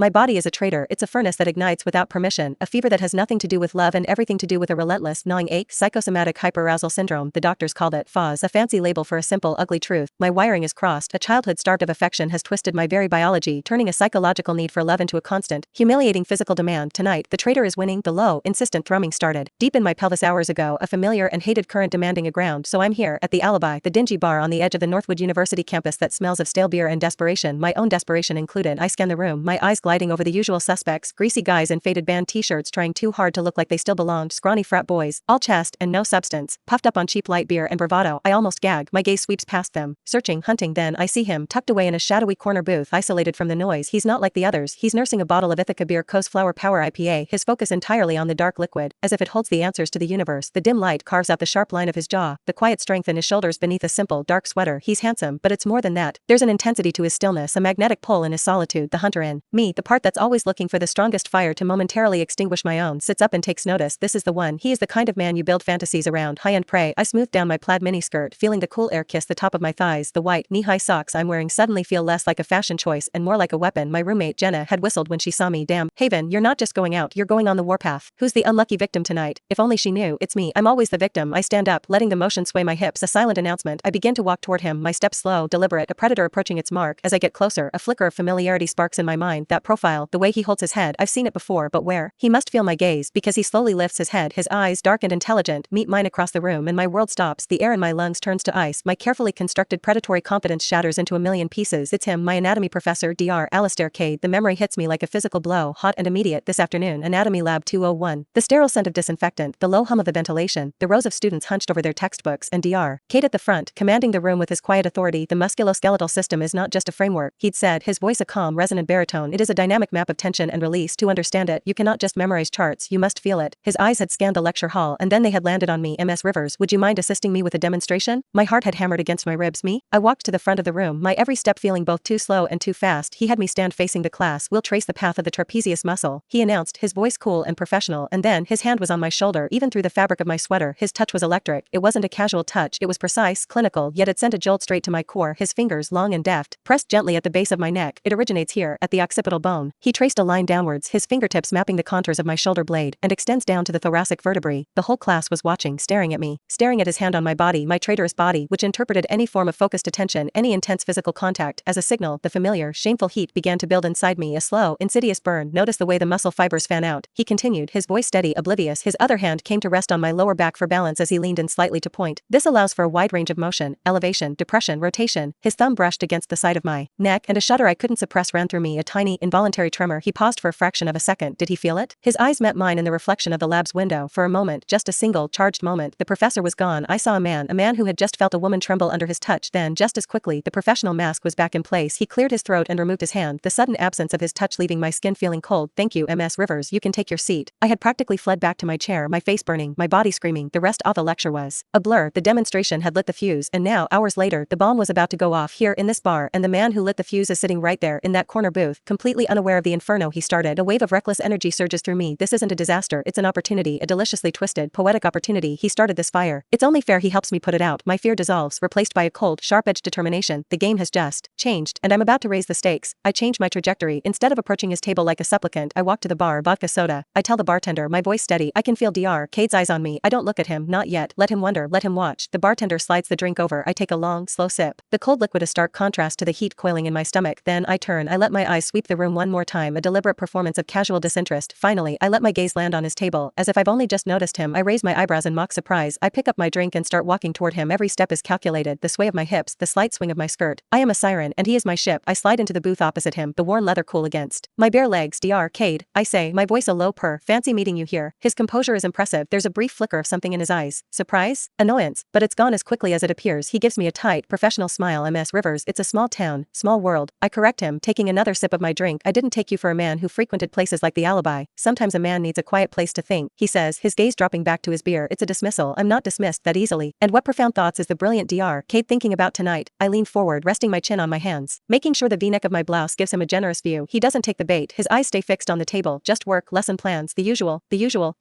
My body is a traitor, it's a furnace that ignites without permission, a fever that has nothing to do with love and everything to do with a relentless, gnawing ache, psychosomatic hyperarousal syndrome, the doctors called it, FOS, a fancy label for a simple, ugly truth. My wiring is crossed, a childhood starved of affection has twisted my very biology, turning a psychological need for love into a constant, humiliating physical demand. Tonight, the traitor is winning, the low, insistent thrumming started. Deep in my pelvis hours ago, a familiar and hated current demanding a ground, so I'm here, at the Alibi, the dingy bar on the edge of the Northwood University campus that smells of stale beer and desperation, my own desperation included. I scan the room, my eyes gliding over the usual suspects, greasy guys in faded band t-shirts trying too hard to look like they still belonged, scrawny frat boys, all chest and no substance, puffed up on cheap light beer and bravado. I almost gag, my gaze sweeps past them, searching, hunting, then I see him, tucked away in a shadowy corner booth, isolated from the noise. He's not like the others, he's nursing a bottle of Ithaca Beer Co's Flower Power IPA, his focus entirely on the dark liquid, as if it holds the answers to the universe. The dim light carves out the sharp line of his jaw, the quiet strength in his shoulders beneath a simple, dark sweater. He's handsome, but it's more than that. There's an intensity to his stillness, a magnetic pull in his solitude. The hunter in me, the part that's always looking for the strongest fire to momentarily extinguish my own, sits up and takes notice. This is the one. He is the kind of man you build fantasies around. High-end prey. I smooth down my plaid miniskirt, feeling the cool air kiss the top of my thighs. The white, knee-high socks I'm wearing suddenly feel less like a fashion choice and more like a weapon. My roommate Jenna had whistled when she saw me. Damn, Haven, you're not just going out, you're going on the warpath. Who's the unlucky victim tonight? If only she knew. It's me. I'm always the victim. I stand up, letting the motion sway my hips. A silent announcement. I begin to walk toward him, my steps slow, deliberate, a predator approaching its mark. As I get closer, a flicker of familiarity sparks in my mind. That profile, the way he holds his head, I've seen it before, but where? He must feel my gaze, because he slowly lifts his head, his eyes, dark and intelligent, meet mine across the room, and my world stops. The air in my lungs turns to ice. My carefully constructed predatory confidence shatters into a million pieces. It's him, my anatomy professor, Dr. Alistair Cade. The memory hits me like a physical blow, hot and immediate. This afternoon, Anatomy Lab 201. The sterile scent of disinfectant, the low hum of the ventilation, the rows of students hunched over their textbooks, and Dr. Cade at the front, commanding the room with his quiet authority. The musculoskeletal system is not just a framework, he'd said, his voice a calm, resonant baritone. It is a dynamic map of tension and release. To understand it, you cannot just memorize charts, you must feel it. His eyes had scanned the lecture hall, and then they had landed on me. Ms. Rivers, would you mind assisting me with a demonstration? My heart had hammered against my ribs. Me? I walked to the front of the room, my every step feeling both too slow and too fast. He had me stand facing the class. We'll trace the path of the trapezius muscle, he announced, his voice cool and professional, and then his hand was on my shoulder, even through the fabric of my sweater. His touch was electric. It wasn't a casual touch, it was precise, clinical, yet it sent a jolt straight to my core. His fingers, long and deft, pressed gently at the base of my neck. It originates here, at the occipital bone. He traced a line downwards, his fingertips mapping the contours of my shoulder blade, and extends down to the thoracic vertebrae. The whole class was watching, staring at me, staring at his hand on my body, my traitorous body, which interpreted any form of focused attention, any intense physical contact, as a signal. The familiar, shameful heat began to build inside me, a slow, insidious burn. Notice the way the muscle fibers fan out, he continued, his voice steady, oblivious. His other hand came to rest on my lower back for balance as he leaned in slightly to point. This allows for a wide range of motion, elevation, depression, rotation. His thumb brushed against the side of my neck, and a shudder I couldn't suppress ran through me, a tiny, involuntary tremor. He paused for a fraction of a second. Did he feel it? His eyes met mine in the reflection of the lab's window. For a moment, just a single, charged moment, the professor was gone. I saw a man who had just felt a woman tremble under his touch. Then, just as quickly, the professional mask was back in place. He cleared his throat and removed his hand, the sudden absence of his touch leaving my skin feeling cold. Thank you, Ms. Rivers, you can take your seat. I had practically fled back to my chair, my face burning, my body screaming. The rest of the lecture was a blur. The demonstration had lit the fuse, and now, hours later, the bomb was about to go off here in this bar, and the man who lit the fuse is sitting right there in that corner booth, completely unaware of the inferno he started. A wave of reckless energy surges through me. This isn't a disaster, it's an opportunity, a deliciously twisted, poetic opportunity. He started this fire. It's only fair he helps me put it out. My fear dissolves, replaced by a cold, sharp-edged determination. The game has just changed, and I'm about to raise the stakes. I change my trajectory. Instead of approaching his table like a supplicant, I walk to the bar, vodka soda. I tell the bartender, my voice steady. I can feel Dr. Cade's eyes on me. I don't look at him, not yet. Let him wonder, let him watch. The bartender slides the drink over. I take a long, slow sip. The cold liquid a stark contrast to the heat coiling in my stomach. Then I turn. I let my eyes sweep the room one more time, a deliberate performance of casual disinterest. Finally, I let my gaze land on his table. As if I've only just noticed him, I raise my eyebrows in mock surprise. I pick up my drink and start walking toward him. Every step is calculated, the sway of my hips, the slight swing of my skirt. I am a siren, and he is my ship. I slide into the booth opposite him, the worn leather cool against my bare legs. Dr. Cade, I say, my voice a low purr. Fancy meeting you here. His composure is impressive. There's a brief flicker of something in his eyes. Surprise? Annoyance. But it's gone as quickly as it appears. He gives me a tight, professional smile. Ms. Rivers, it's a small town, small world. I correct him, taking another sip of my drink. I didn't take you for a man who frequented places like the Alibi. Sometimes a man needs a quiet place to think, he says, his gaze dropping back to his beer. It's a dismissal. I'm not dismissed that easily. And what profound thoughts is the brilliant Dr. Cade thinking about tonight? I lean forward, resting my chin on my hands, making sure the v-neck of my blouse gives him a generous view. He doesn't take the bait. His eyes stay fixed on the table. Just work, lesson plans, the usual.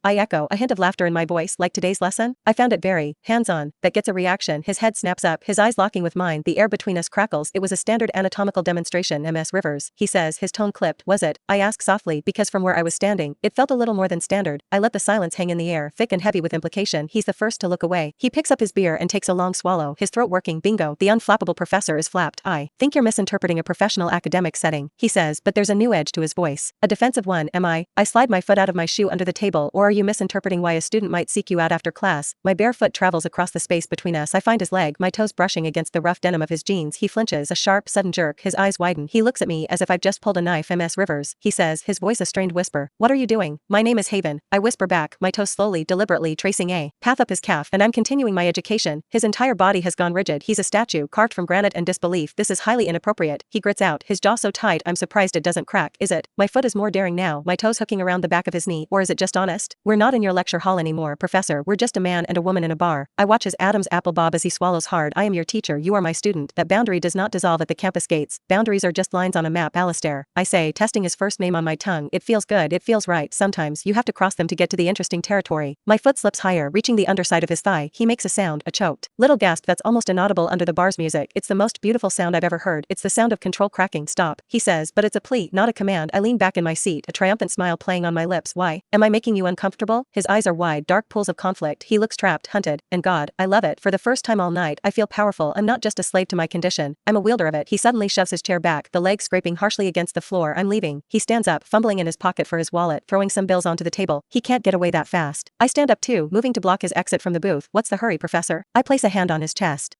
I echo, a hint of laughter in my voice. Like today's lesson? I found it very hands-on. That gets a reaction. His head snaps up, his eyes locking with mine. The air between us crackles. It was a standard anatomical demonstration, Ms. Rivers, he says, his tone phone clipped, was it? I ask softly because from where I was standing, it felt a little more than standard. I let the silence hang in the air, thick and heavy with implication. He's the first to look away. He picks up his beer and takes a long swallow, his throat working. Bingo, the unflappable professor is flapped. I think you're misinterpreting a professional academic setting, he says, but there's a new edge to his voice. A defensive one, am I? I slide my foot out of my shoe under the table. Or are you misinterpreting why a student might seek you out after class? My bare foot travels across the space between us. I find his leg, my toes brushing against the rough denim of his jeans. He flinches, a sharp, sudden jerk. His eyes widen. He looks at me as if I've just pulled a knife. MS Rivers, he says, his voice a strained whisper. What are you doing? My name is Haven. I whisper back, my toes slowly, deliberately tracing a path up his calf, and I'm continuing my education. His entire body has gone rigid. He's a statue, carved from granite and disbelief. This is highly inappropriate. He grits out, his jaw so tight I'm surprised it doesn't crack. Is it? My foot is more daring now, my toes hooking around the back of his knee. Or is it just honest? We're not in your lecture hall anymore, professor. We're just a man and a woman in a bar. I watch his Adam's apple bob as he swallows hard. I am your teacher, you are my student. That boundary does not dissolve at the campus gates. Boundaries are just lines on a map, Alistair. I say, testing his first name on my tongue. It feels good, it feels right. Sometimes you have to cross them to get to the interesting territory. My foot slips higher, reaching the underside of his thigh. He makes a sound, a choked little gasp that's almost inaudible under the bar's music. It's the most beautiful sound I've ever heard. It's the sound of control cracking. Stop, he says, but it's a plea, not a command. I lean back in my seat, a triumphant smile playing on my lips. Why? Am I making you uncomfortable? His eyes are wide, dark pools of conflict. He looks trapped, hunted, and God, I love it. For the first time all night, I feel powerful. I'm not just a slave to my condition. I'm a wielder of it. He suddenly shoves his chair back, the legs scraping harshly against the floor. I'm leaving. He stands up, fumbling in his pocket for his wallet, throwing some bills onto the table. He can't get away that fast. I stand up too, moving to block his exit from the booth. What's the hurry, professor? I place a hand on his chest.